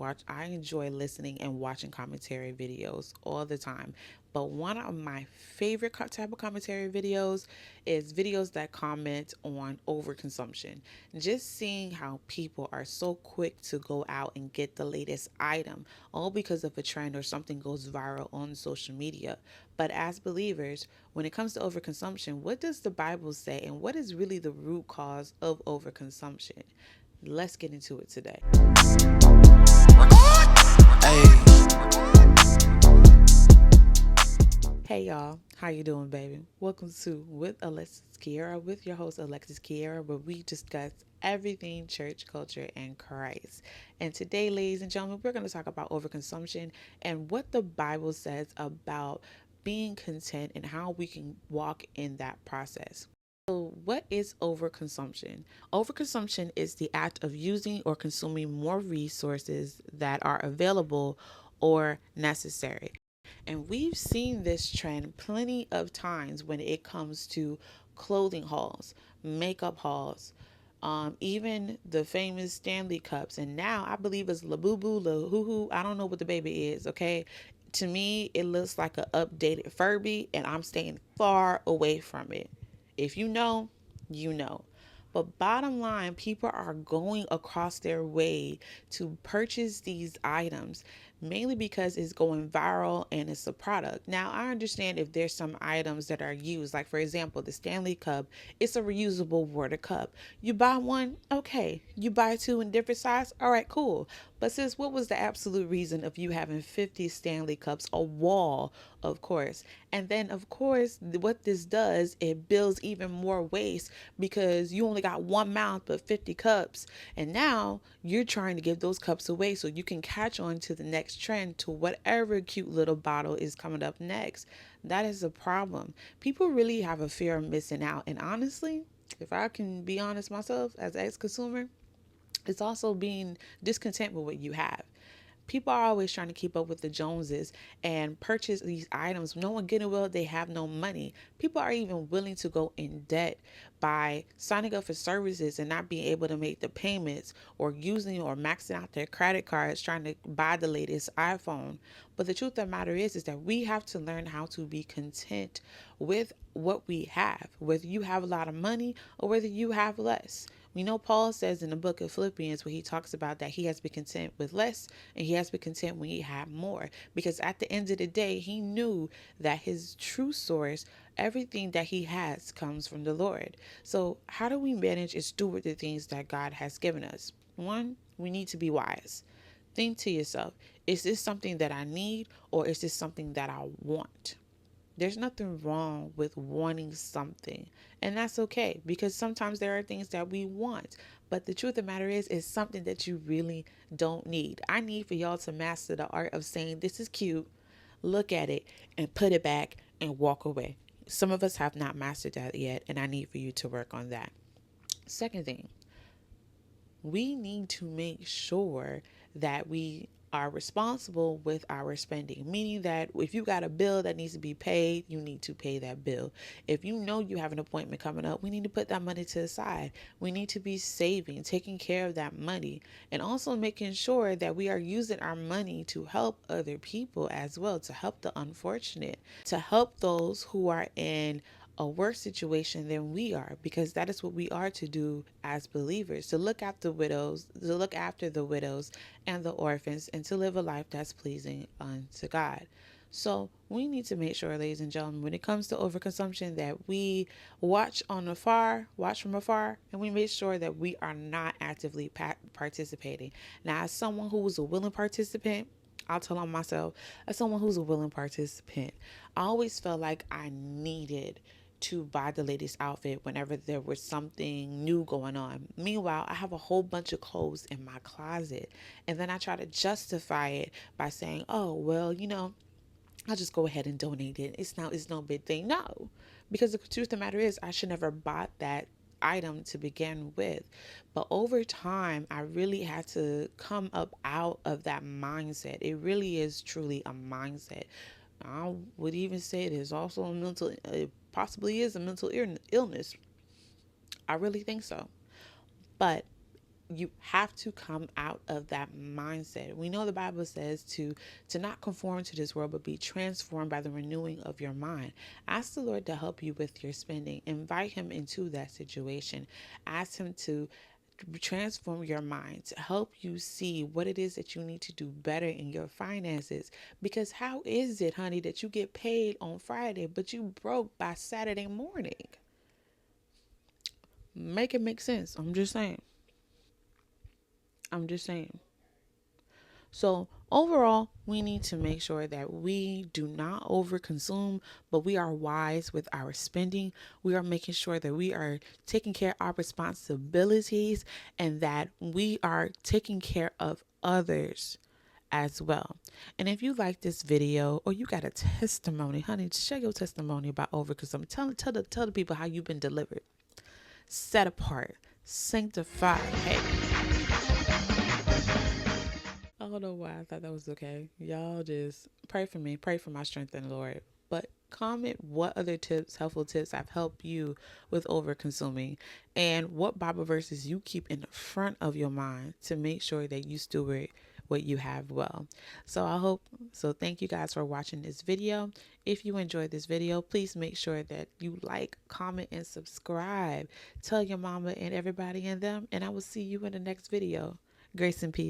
I enjoy listening and watching commentary videos all the time. But one of my favorite type of commentary videos is videos that comment on overconsumption. Just seeing how people are so quick to go out and get the latest item, all because of a trend or something goes viral on social media. But as believers, when it comes to overconsumption, what does the Bible say, and what is really the root cause of overconsumption? Let's get into it today. Hey. Hey y'all, how you doing, baby? Welcome to With Alexis Kiera, with your host Alexis Kiera, where we discuss everything church culture and Christ. And today, ladies and gentlemen, we're going to talk about overconsumption and what the Bible says about being content and how we can walk in that process. So, what is overconsumption? Overconsumption is the act of using or consuming more resources that are available or necessary. And we've seen this trend plenty of times when it comes to clothing hauls, makeup hauls, even the famous Stanley Cups. And now I believe it's La Boo Boo, La Hoo Hoo. I don't know what the baby is, okay? To me, it looks like an updated Furby, and I'm staying far away from it. If you know, you know. But bottom line, people are going across their way to purchase these items mainly because it's going viral and it's a product. Now, I understand if there's some items that are used, like for example, the Stanley Cup, it's a reusable water cup. You buy one, okay. You buy two in different size, all right, cool. But sis, what was the absolute reason of you having 50 Stanley Cups, a wall, of course? And then, of course, what this does, it builds even more waste because you only got one mouth but 50 cups. And now you're trying to give those cups away so you can catch on to the next trend, to whatever cute little bottle is coming up next. That is a problem. People really have a fear of missing out. And honestly, if I can be honest myself as an ex-consumer, it's also being discontent with what you have. People are always trying to keep up with the Joneses and purchase these items, knowing good and well they have no money. People are even willing to go in debt by signing up for services and not being able to make the payments, or using or maxing out their credit cards trying to buy the latest iPhone. But the truth of the matter is that we have to learn how to be content with what we have, whether you have a lot of money or whether you have less. We know Paul says in the book of Philippians, where he talks about that he has been content with less and he has been content when he had more. Because at the end of the day, he knew that his true source, everything that he has, comes from the Lord. So, how do we manage and steward the things that God has given us? One, we need to be wise. Think to yourself, is this something that I need, or is this something that I want? There's nothing wrong with wanting something, and that's okay, because sometimes there are things that we want, but the truth of the matter is, it's something that you really don't need. I need for y'all to master the art of saying, this is cute, look at it, and put it back and walk away. Some of us have not mastered that yet, and I need for you to work on that. Second thing, we need to make sure that we are responsible with our spending, meaning that if you got a bill that needs to be paid, you need to pay that bill. If you know you have an appointment coming up, we need to put that money to the side. We need to be saving, taking care of that money, and also making sure that we are using our money to help other people as well, to help the unfortunate, to help those who are in a worse situation than we are, because that is what we are to do as believers, to look after widows, to look after the widows and the orphans, and to live a life that's pleasing unto God. So we need to make sure, ladies and gentlemen, when it comes to overconsumption, that we watch from afar, and we make sure that we are not actively participating. Now, as someone who was a willing participant, I'll tell on myself, as someone who's a willing participant, I always felt like I needed to buy the latest outfit whenever there was something new going on. Meanwhile, I have a whole bunch of clothes in my closet, and then I try to justify it by saying, "Oh, well, I'll just go ahead and donate it. It's no big thing." No, because the truth of the matter is, I should never bought that item to begin with. But over time, I really had to come up out of that mindset. It really is truly a mindset. I would even say there's also it possibly is a mental illness. I really think so. But You have to come out of that mindset. We know the Bible says to not conform to this world, but be transformed by the renewing of your mind. Ask the Lord to help you with your spending. Invite him into that situation. Ask him to transform your mind, to help you see what it is that you need to do better in your finances. Because how is it, honey, that you get paid on Friday but you broke by Saturday morning? Make it make sense. I'm just saying. So overall, we need to make sure that we do not overconsume, but we are wise with our spending. We are making sure that we are taking care of our responsibilities and that we are taking care of others as well. And if you like this video or you got a testimony, honey, share your testimony about overconsumption. Tell the people how you've been delivered, set apart, sanctified. Hey, I don't know why I thought that was okay. Y'all just pray for me. Pray for my strength in the Lord. But comment what other tips, helpful tips have helped you with over consuming, and what Bible verses you keep in the front of your mind to make sure that you steward what you have well. So thank you guys for watching this video. If you enjoyed this video, please make sure that you like, comment, and subscribe. Tell your mama and everybody in them, and I will see you in the next video. Grace and peace.